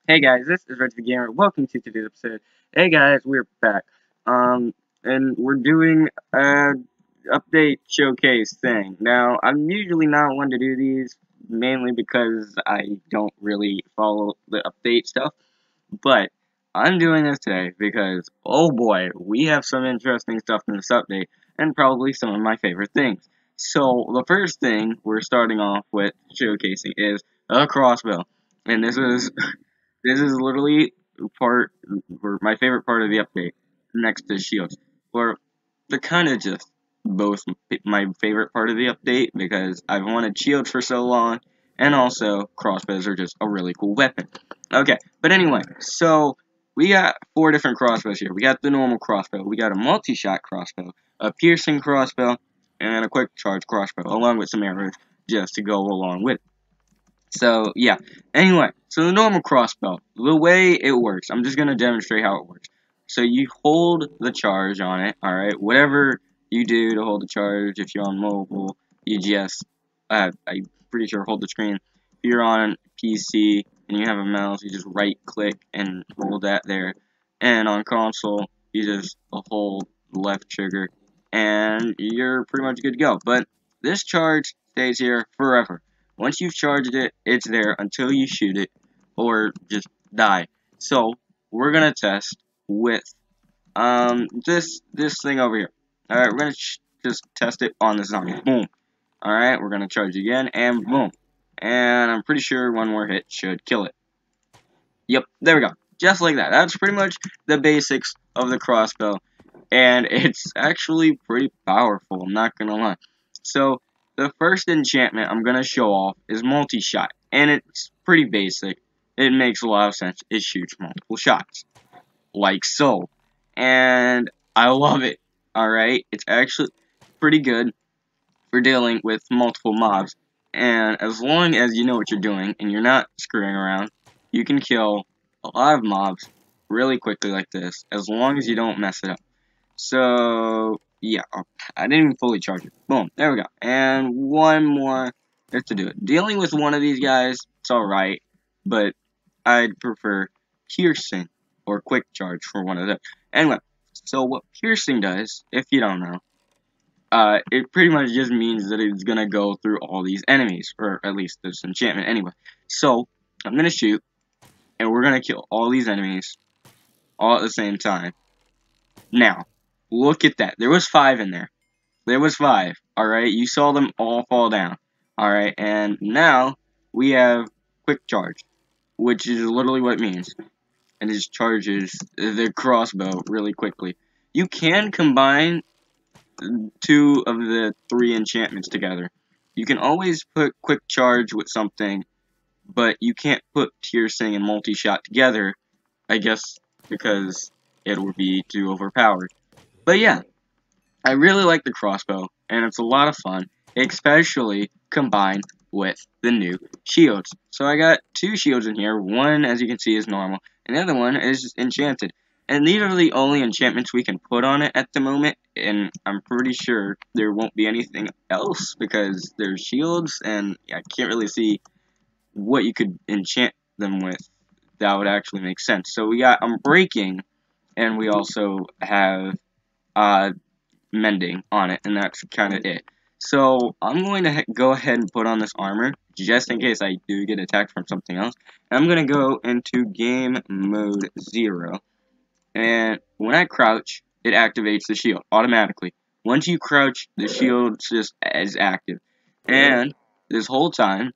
Hey guys, this is Red the Gamer. Welcome to today's episode. Hey guys, we're back. And we're doing a update showcase thing. Now, I'm usually not one to do these, mainly because I don't really follow the update stuff. But I'm doing this today because, oh boy, we have some interesting stuff in this update, and probably some of my favorite things. So the first thing we're starting off with showcasing is a crossbow, and this is literally part, or my favorite part of the update, next to shields. Or they're kind of just both my favorite part of the update because I've wanted shields for so long, and also crossbows are just a really cool weapon. Okay, but anyway, so we got four different crossbows here. We got the normal crossbow, we got a multi-shot crossbow, a piercing crossbow, and a quick charge crossbow, along with some arrows just to go along with it. So, yeah. Anyway, so the normal crossbow, the way it works, I'm just going to demonstrate how it works. So you hold the charge on it, alright? Whatever you do to hold the charge, if you're on mobile, you just, I'm pretty sure hold the screen. If you're on PC and you have a mouse, you just right click and hold that there. And on console, you just hold the left trigger and you're pretty much good to go. But this charge stays here forever. Once you've charged it, it's there until you shoot it or just die. So we're gonna test with this thing over here. All right, we're gonna just test it on the zombie. Boom. All right, we're gonna charge again and boom. And I'm pretty sure one more hit should kill it. Yep, there we go. Just like that. That's pretty much the basics of the crossbow. And it's actually pretty powerful, I'm not gonna lie. So, the first enchantment I'm gonna show off is multi-shot. And it's pretty basic. It makes a lot of sense. It shoots multiple shots. Like so. And I love it. Alright? It's actually pretty good for dealing with multiple mobs. And as long as you know what you're doing and you're not screwing around, you can kill a lot of mobs really quickly like this, as long as you don't mess it up. So, yeah, I didn't even fully charge it. Boom, there we go. And one more to do it. Dealing with one of these guys, it's alright, but I'd prefer piercing or quick charge for one of them. Anyway, so what piercing does, if you don't know, it pretty much just means that it's gonna go through all these enemies, or at least this enchantment anyway. So, I'm gonna shoot, and we're gonna kill all these enemies all at the same time. Now, look at that. There was 5 in there. There was 5, alright? You saw them all fall down, alright? And now, we have quick charge, which is literally what it means. And it just charges the crossbow really quickly. You can combine 2 of the 3 enchantments together. You can always put quick charge with something, but you can't put piercing and multi-shot together, I guess, because it would be too overpowered. But yeah, I really like the crossbow, and it's a lot of fun, especially combined with the new shields. So I got 2 shields in here. One, as you can see, is normal, and the other one is enchanted. And these are the only enchantments we can put on it at the moment, and I'm pretty sure there won't be anything else because there's shields, and I can't really see what you could enchant them with that would actually make sense. So we got Unbreaking, and we also have Mending on it, and that's kind of it. So I'm going to go ahead and put on this armor, just in case I do get attacked from something else. And I'm going to go into game mode 0, and when I crouch, it activates the shield automatically. Once you crouch, the shield just is active. And this whole time,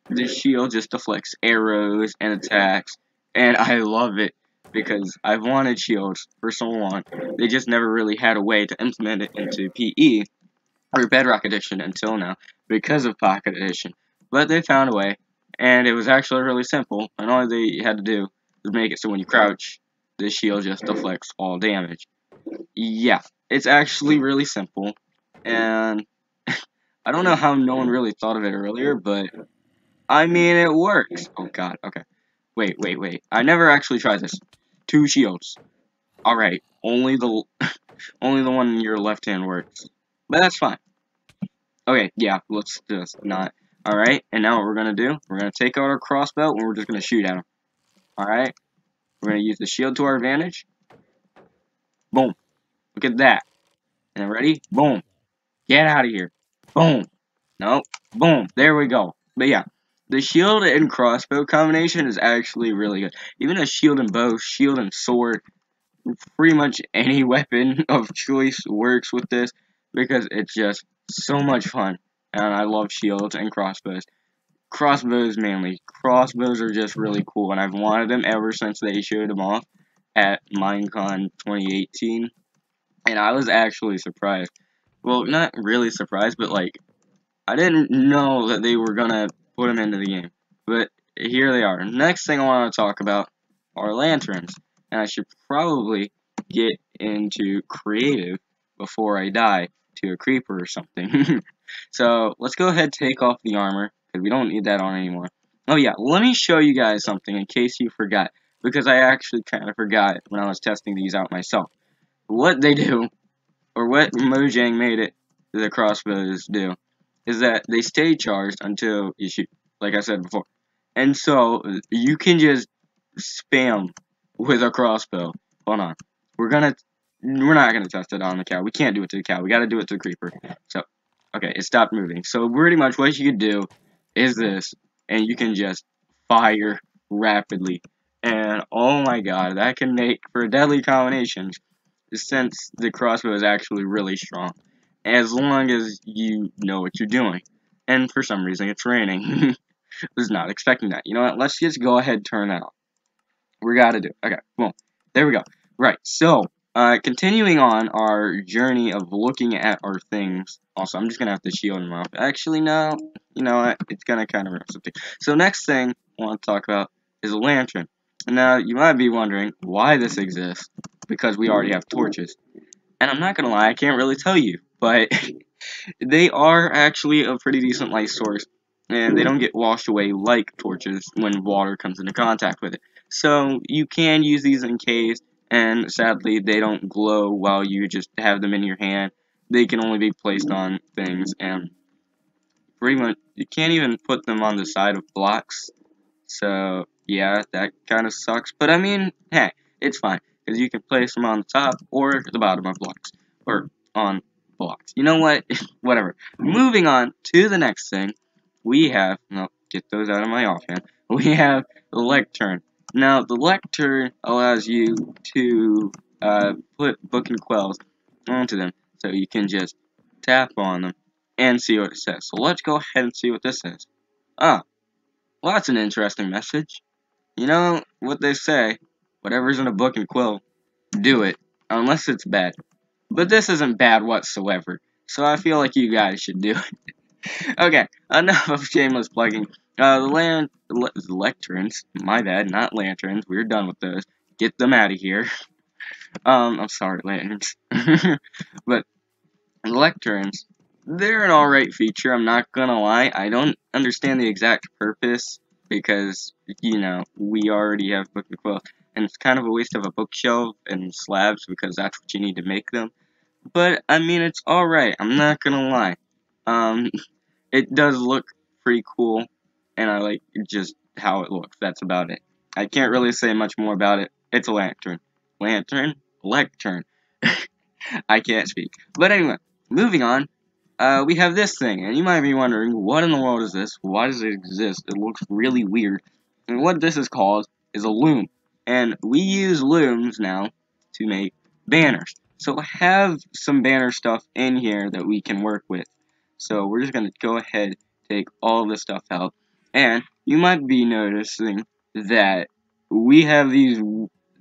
the shield just deflects arrows and attacks, and I love it because I've wanted shields for so long. They just never really had a way to implement it into PE or Bedrock Edition until now because of Pocket Edition. But they found a way, and it was actually really simple, and all they had to do was make it so when you crouch, the shield just deflects all damage. Yeah, it's actually really simple, and I don't know how no one really thought of it earlier, but I mean, it works. Oh god, okay. Wait. I never actually tried this. 2 shields. Alright, only the only the one in your left hand works. But that's fine. Okay, yeah, let's just not. Alright, and now what we're gonna do, we're gonna take out our crossbow and we're just gonna shoot at him. Alright? We're going to use the shield to our advantage. Boom. Look at that. And ready? Boom. Get out of here. Boom. Nope. Boom. There we go. But yeah, the shield and crossbow combination is actually really good. Even a shield and bow, shield and sword, pretty much any weapon of choice works with this because it's just so much fun. And I love shields and crossbows. Crossbows mainly. Crossbows are just really cool, and I've wanted them ever since they showed them off at Minecon 2018. And I was actually surprised. Well, not really surprised, but like, I didn't know that they were gonna put them into the game. But here they are. Next thing I want to talk about are lanterns. And I should probably get into creative before I die to a creeper or something. So let's go ahead and take off the armor, because we don't need that on anymore. Oh yeah, let me show you guys something in case you forgot, because I actually kind of forgot when I was testing these out myself. What they do, or what Mojang made it the crossbows do, is that they stay charged until you shoot, like I said before. And so, you can just spam with a crossbow. Hold on. We're not gonna test it on the cow. We can't do it to the cow. We gotta do it to the creeper. So, okay, it stopped moving. So, pretty much what you could do is this, and you can just fire rapidly. And, oh my god, that can make for deadly combinations, since the crossbow is actually really strong. As long as you know what you're doing. And for some reason, it's raining. Was not expecting that. You know what? Let's just go ahead and turn that on. We gotta do it. Okay, boom. There we go. Right, so, continuing on our journey of looking at our things. Also, I'm just gonna have to shield them off. Actually, no. You know what? It's gonna kind of ruin something. So, next thing I want to talk about is a lantern. Now, you might be wondering why this exists. Because we already have torches. And I'm not gonna lie, I can't really tell you. But they are actually a pretty decent light source, and they don't get washed away like torches when water comes into contact with it. So you can use these in caves, and sadly they don't glow while you just have them in your hand. They can only be placed on things, and pretty much you can't even put them on the side of blocks. So yeah, that kind of sucks. But I mean, hey, it's fine, because you can place them on the top or the bottom of blocks, or on blocks. You know what? Whatever. Moving on to the next thing, we have, no, get those out of my offhand, we have the lectern. Now, the lectern allows you to put book and quells onto them, so you can just tap on them and see what it says. So let's go ahead and see what this says. Ah, well, that's an interesting message. You know what they say, whatever's in a book and quill, do it, unless it's bad. But this isn't bad whatsoever, so I feel like you guys should do it. Okay, enough of shameless plugging. The lecterns, my bad, not lanterns, we're done with those. Get them out of here. I'm sorry, lanterns. But lecterns, they're an alright feature, I'm not gonna lie. I don't understand the exact purpose, because, you know, we already have book and quill, and it's kind of a waste of a bookshelf and slabs, because that's what you need to make them. But, I mean, it's alright, I'm not gonna lie. It does look pretty cool, and I like just how it looks, that's about it. I can't really say much more about it. It's a lantern. Lantern? Lectern. I can't speak. But anyway, moving on, we have this thing, and you might be wondering, what in the world is this? Why does it exist? It looks really weird. And what this is called is a loom. And we use looms now to make banners. So I have some banner stuff in here that we can work with. So we're just going to go ahead, take all this stuff out. And you might be noticing that we have these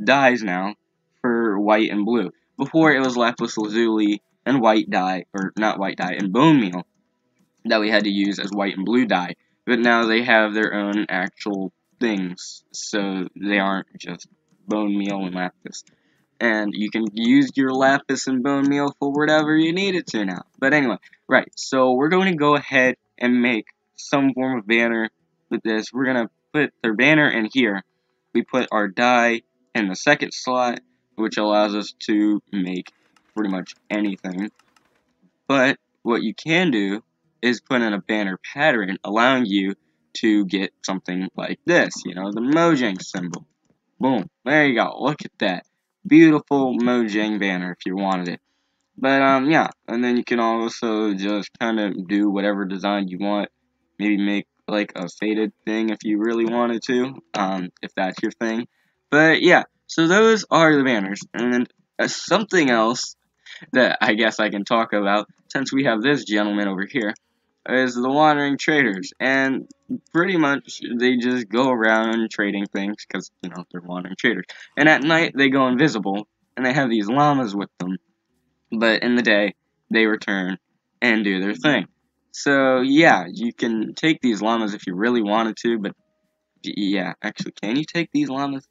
dyes now for white and blue. Before it was lapis lazuli and white dye, or not white dye, and bone meal that we had to use as white and blue dye. But now they have their own actual things, so they aren't just bone meal and lapis. And you can use your lapis and bone meal for whatever you need it to now. But anyway, right, so we're going to go ahead and make some form of banner with this. We're going to put their banner in here. We put our dye in the second slot, which allows us to make pretty much anything. But what you can do is put in a banner pattern, allowing you to get something like this, you know, the Mojang symbol. Boom. There you go. Look at that. Beautiful Mojang banner if you wanted it. But, yeah. And then you can also just kind of do whatever design you want. Maybe make, like, a faded thing if you really wanted to. If that's your thing. But, yeah. So those are the banners. And then something else that I guess I can talk about, since we have this gentleman over here, is the wandering traders. And pretty much they just go around trading things because, you know, they're wandering traders. And at night they go invisible and they have these llamas with them. But in the day they return and do their thing. So yeah, you can take these llamas if you really wanted to, but yeah, actually, can you take these llamas?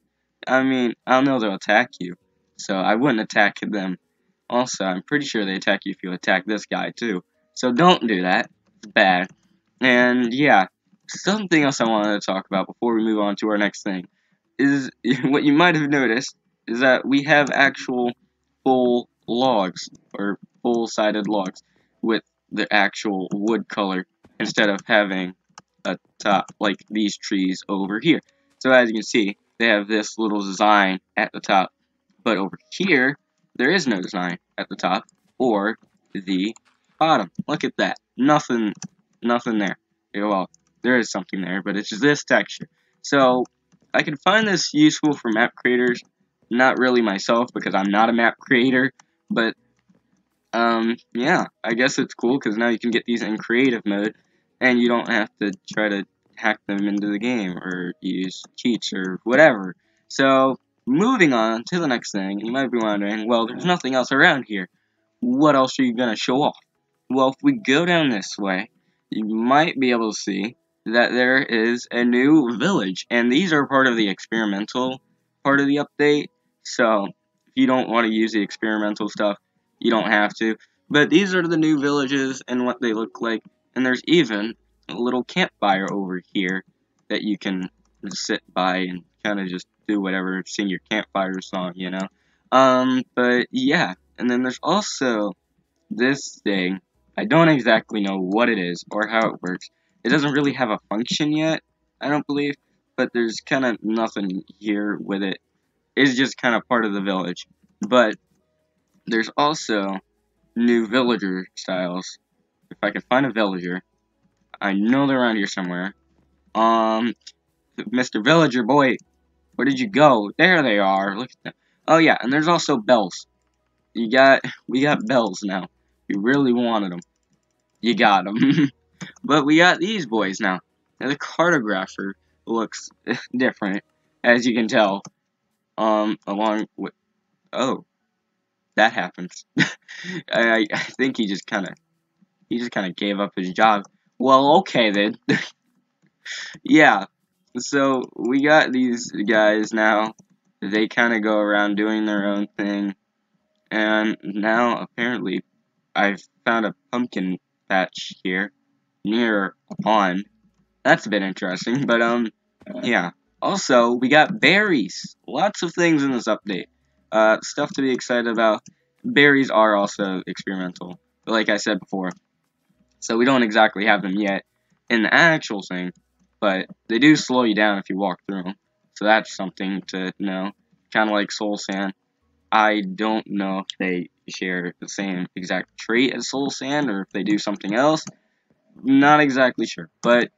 I mean, I don't know, they'll attack you. So I wouldn't attack them. Also, I'm pretty sure they attack you if you attack this guy too. So don't do that. It's bad. And yeah, something else I wanted to talk about before we move on to our next thing is what you might have noticed is that we have actual full logs or full-sided logs with the actual wood color instead of having a top like these trees over here. So as you can see, they have this little design at the top, but over here there is no design at the top or the bottom. Look at that. Nothing there. Yeah, well, there is something there, but it's just this texture. So I can find this useful for map creators. Not really myself because I'm not a map creator, but yeah, I guess it's cool because now you can get these in creative mode, and you don't have to try to hack them into the game or use cheats or whatever. So moving on to the next thing, you might be wondering, well, there's nothing else around here. What else are you gonna show off? Well, if we go down this way, you might be able to see that there is a new village, and these are part of the experimental part of the update. So if you don't want to use the experimental stuff, you don't have to. But these are the new villages and what they look like, and there's even a little campfire over here that you can sit by and kind of just do whatever, sing your campfire song, you know. But yeah, and then there's also this thing. I don't exactly know what it is or how it works. It doesn't really have a function yet, I don't believe, but there's kind of nothing here with it. It's just kind of part of the village. But there's also new villager styles. If I can find a villager, I know they're around here somewhere. Mr. Villager boy, where did you go? There they are. Look at them. Oh yeah, and there's also bells. We got bells now. You really wanted them. You got them. But we got these boys now. And the cartographer looks different, as you can tell. Along with... Oh, that happens. I think he just kind of gave up his job. Well, okay then. Yeah. So we got these guys now. They kind of go around doing their own thing. And now, apparently, I've found a pumpkin patch here near a pond. That's a bit interesting, but, yeah. Also, we got berries. Lots of things in this update. Stuff to be excited about. Berries are also experimental, like I said before. So we don't exactly have them yet in the actual thing, but they do slow you down if you walk through them. So that's something to know. Kind of like Soul Sand. I don't know if they share the same exact trait as Soul Sand or if they do something else. Not exactly sure, but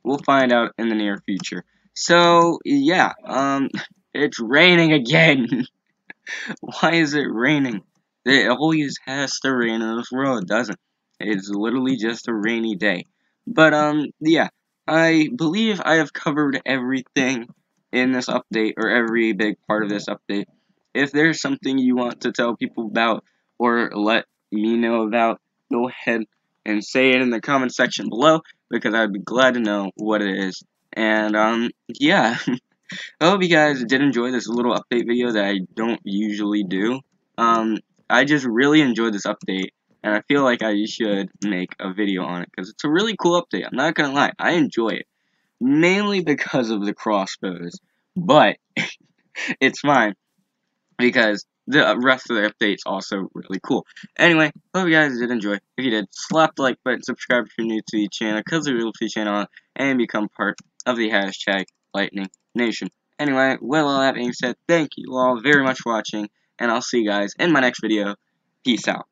we'll find out in the near future. So, yeah, it's raining again. Why is it raining? It always has to rain in this world, doesn't it? It's literally just a rainy day. But, yeah, I believe I have covered everything in this update, or every big part of this update. If there's something you want to tell people about, or let me know about, go ahead and say it in the comment section below, because I'd be glad to know what it is. And, yeah. I hope you guys did enjoy this little update video that I don't usually do. I just really enjoyed this update, and I feel like I should make a video on it, because it's a really cool update. I'm not gonna lie, I enjoy it. Mainly because of the crossbows, but it's fine, because the rest of the update's also really cool. Anyway, hope you guys did enjoy. If you did, slap the like button, subscribe if you're new to the channel, because the real channel, and become part of the hashtag Lightning Nation. Anyway, with all that being said, thank you all very much for watching, and I'll see you guys in my next video. Peace out.